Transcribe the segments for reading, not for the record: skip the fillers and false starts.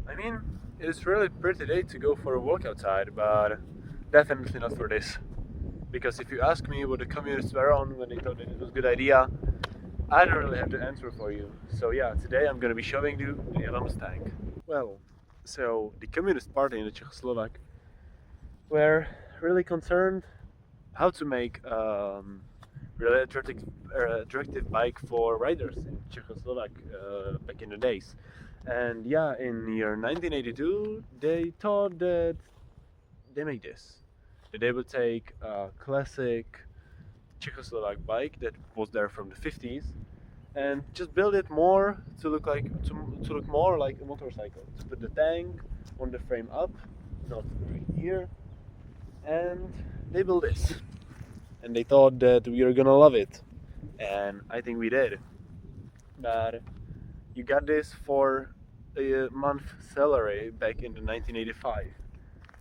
I mean, it's really pretty day to go for a walk outside, but definitely not for this. Because if you ask me what the communists were on when they thought that it was a good idea, I don't really have the answer for you. So yeah, today I'm gonna be showing you the yellow Mustang. Well, so the Communist Party in the Czechoslovakia were really concerned how to make really attractive bike for riders in Czechoslovakia back in the days. And yeah, in year 1982, they thought that they make this. That they would take a classic Czechoslovak bike that was there from the 50s and just build it more to look like to look more like a motorcycle. To put the tank on the frame up, not right here, and they built this. And they thought that we were gonna love it, and I think we did. But you got this for a month salary back in the 1985,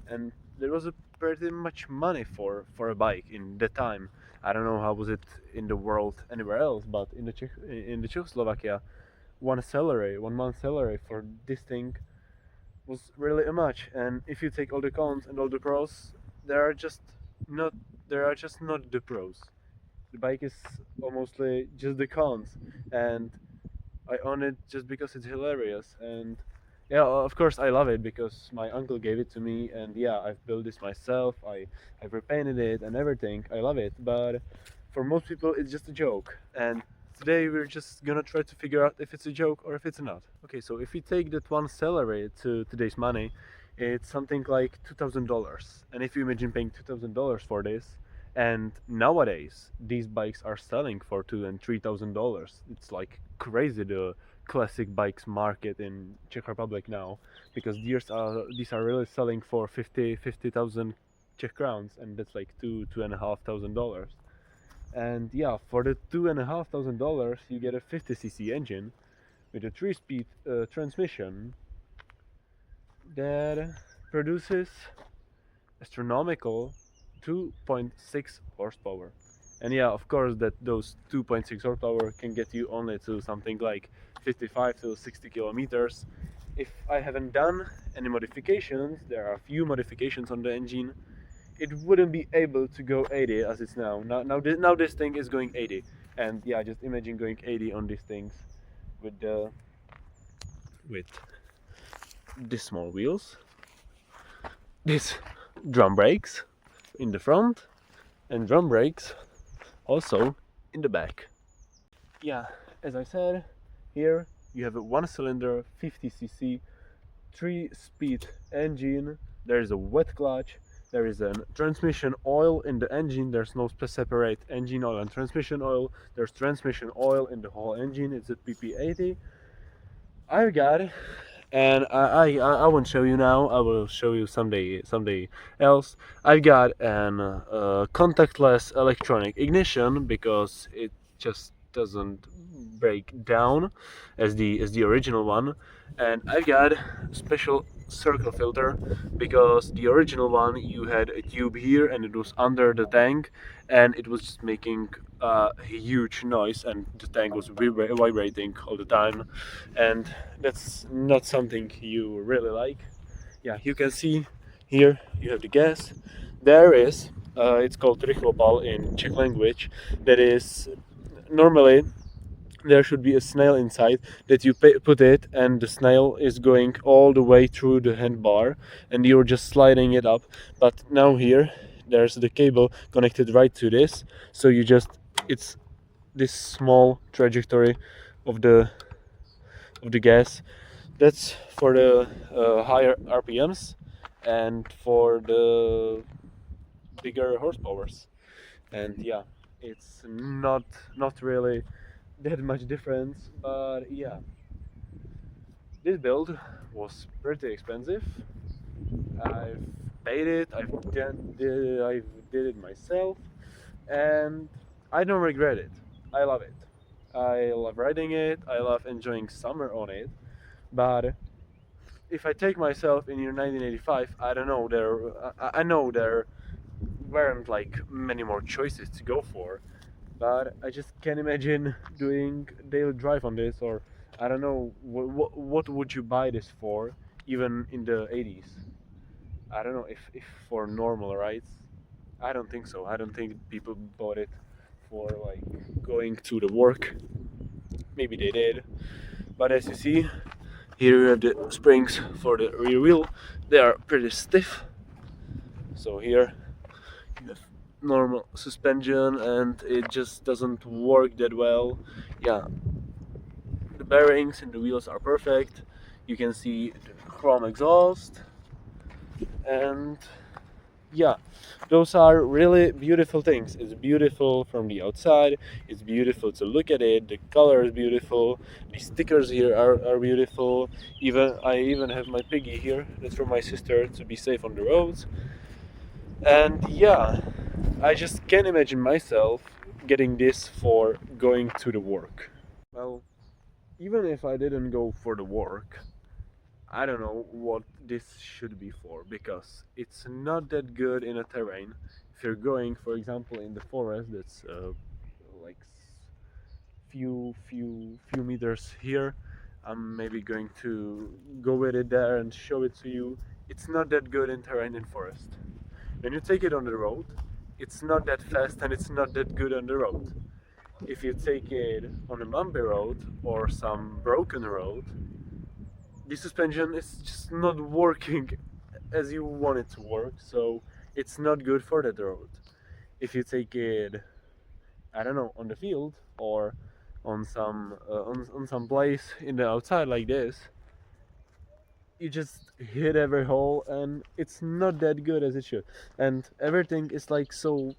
and there was a pretty much money for a bike in that time. I don't know how was it in the world anywhere else, but in the Czechoslovakia, one month salary for this thing was really a much. And if you take all the cons and all the pros, there are just not the pros. The bike is almost just the cons, and I own it just because it's hilarious. And yeah, of course I love it because my uncle gave it to me, and yeah, I've built this myself. I've repainted it and everything. I love it, but for most people it's just a joke. And today we're just gonna try to figure out if it's a joke or if it's not. Okay, so if we take that one salary to today's money, it's something like $2,000. And if you imagine paying $2,000 for this, and nowadays these bikes are selling for $2,000 and $3,000. It's like crazy, the classic bikes market in Czech Republic now, because these are really selling for 50,000 Czech crowns, and that's like $2,500. And yeah, for the $2,500 you get a 50cc engine with a 3-speed transmission that produces astronomical 2.6 horsepower. And yeah, of course, that those 2.6 horsepower can get you only to something like 55 to 60 kilometers. If I haven't done any modifications, there are a few modifications on the engine, it wouldn't be able to go 80 as it's now. Now this thing is going 80. And yeah, just imagine going 80 on these things with these small wheels, these drum brakes in the front, and drum brakes also in the back. Yeah, as I said, here you have a 1-cylinder 50cc 3-speed engine. There is a wet clutch, there is a transmission oil in the engine. There's no separate engine oil and transmission oil. There's transmission oil in the whole engine. It's a PP80. I've got, and I won't show you now. I will show you someday else. I've got an contactless electronic ignition because it just doesn't break down as the original one, and I've got a special circle filter because the original one you had a tube here and it was under the tank, and it was just making a huge noise, and the tank was vibrating all the time, and that's not something you really like. Yeah, you can see here you have the gas. There is it's called rychlopal in Czech language. That is, normally there should be a snail inside that you put it, and the snail is going all the way through the handbar and you're just sliding it up. But now here there's the cable connected right to this, so you just, it's this small trajectory of the gas. That's for the higher RPMs and for the bigger horsepowers. And yeah, it's not really that much difference, but yeah, this build was pretty expensive. I've paid it, I did it myself, and I don't regret it. I love it. I love riding it, I love enjoying summer on it. But if I take myself in year 1985, I don't know, I know there weren't like many more choices to go for, but I just can't imagine doing daily drive on this. Or I don't know, what would you buy this for even in the 80s. I don't know if for normal rides. I don't think so. I don't think people bought it for like going to the work. Maybe they did. But as you see, here you have the springs for the rear wheel. They are pretty stiff. So here you have normal suspension and it just doesn't work that well. Yeah, the bearings and the wheels are perfect. You can see the chrome exhaust, and yeah, those are really beautiful things. It's beautiful from the outside, it's beautiful to look at it, the color is beautiful, the stickers here are beautiful. I even have my piggy here, that's for my sister to be safe on the roads. And yeah, I just can't imagine myself getting this for going to the work. Well, even if I didn't go for the work, I don't know what this should be for, because it's not that good in a terrain. If you're going, for example, in the forest, that's like few meters here. I'm maybe going to go with it there and show it to you. It's not that good in terrain in forest. When you take it on the road, it's not that fast and it's not that good on the road. If you take it on a bumpy road or some broken road, the suspension is just not working as you want it to work, so it's not good for that road. If you take it, I don't know, on the field or on some place in the outside like this, you just hit every hole and it's not that good as it should. And everything is like so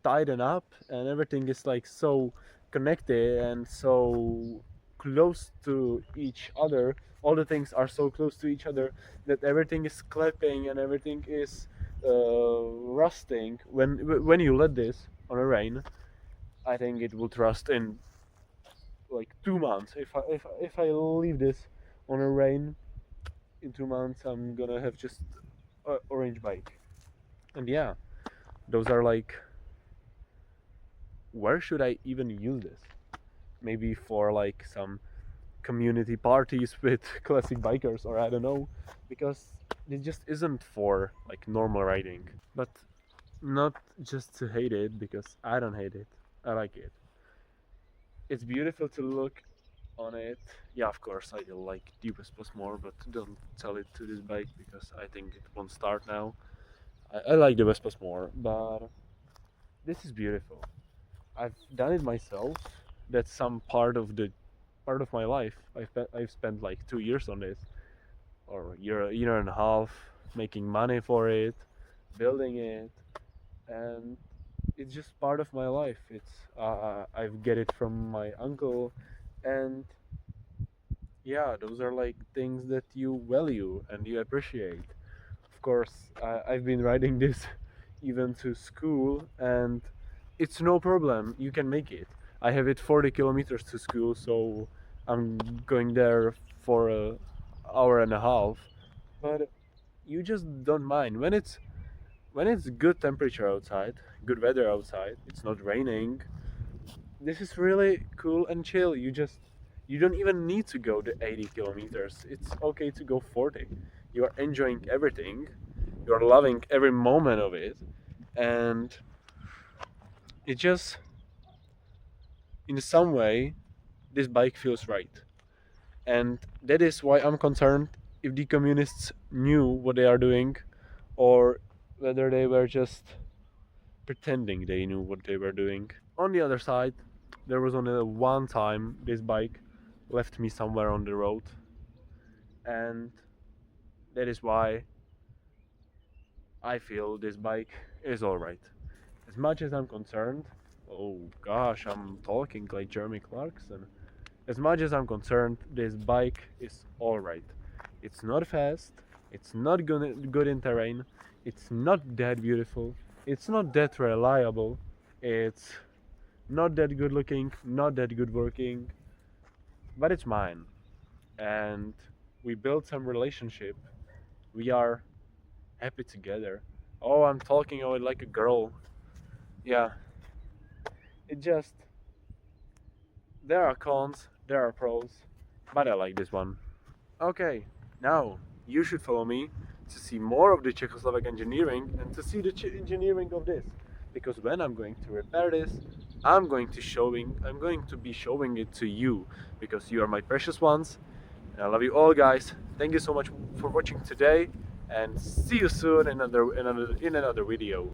tightened up and everything is like so connected and so close to each other. All the things are so close to each other that everything is clapping and everything is rusting. When you let this on a rain, I think it would rust in like 2 months. If I leave this on a rain in 2 months, I'm gonna have just a orange bike. And yeah, those are like, where should I even use this? Maybe for like some community parties with classic bikers, or I don't know, because it just isn't for like normal riding. But not just to hate it, because I don't hate it. I like it. It's beautiful to look on it. Yeah, of course, I like the Plus more, but don't tell it to this bike because I think it won't start now. I like the Vespas more, but this is beautiful. I've done it myself. That's some part of my life. I've spent like 2 years on this, or year and a half, making money for it, building it, and it's just part of my life. It's I've get it from my uncle, and yeah, those are like things that you value and you appreciate. Of course, I've been riding this even to school, and it's no problem. You can make it. I have it 40 kilometers to school, so I'm going there for an hour and a half. But you just don't mind when it's good temperature outside, good weather outside. It's not raining. This is really cool and chill. You don't even need to go the 80 kilometers. It's okay to go 40. You are enjoying everything. You are loving every moment of it, and it just, in some way, this bike feels right. And that is why I'm concerned if the communists knew what they are doing, or whether they were just pretending they knew what they were doing. On the other side, there was only one time this bike left me somewhere on the road, and that is why I feel this bike is alright. As much as I'm concerned, oh gosh, I'm talking like Jeremy Clarkson. As much as I'm concerned, this bike is alright. It's not fast, it's not good in terrain, it's not that beautiful, it's not that reliable, it's not that good looking, not that good working, but it's mine. And we built some relationship. We are happy together. Oh, I'm talking about like a girl. Yeah, it just, there are cons, there are pros, but I like this one. Okay, now you should follow me to see more of the Czechoslovak engineering and to see the engineering of this. Because when I'm going to repair this, I'm going to be showing it to you, because you are my precious ones. And I love you all, guys. Thank you so much for watching today, and see you soon in another video.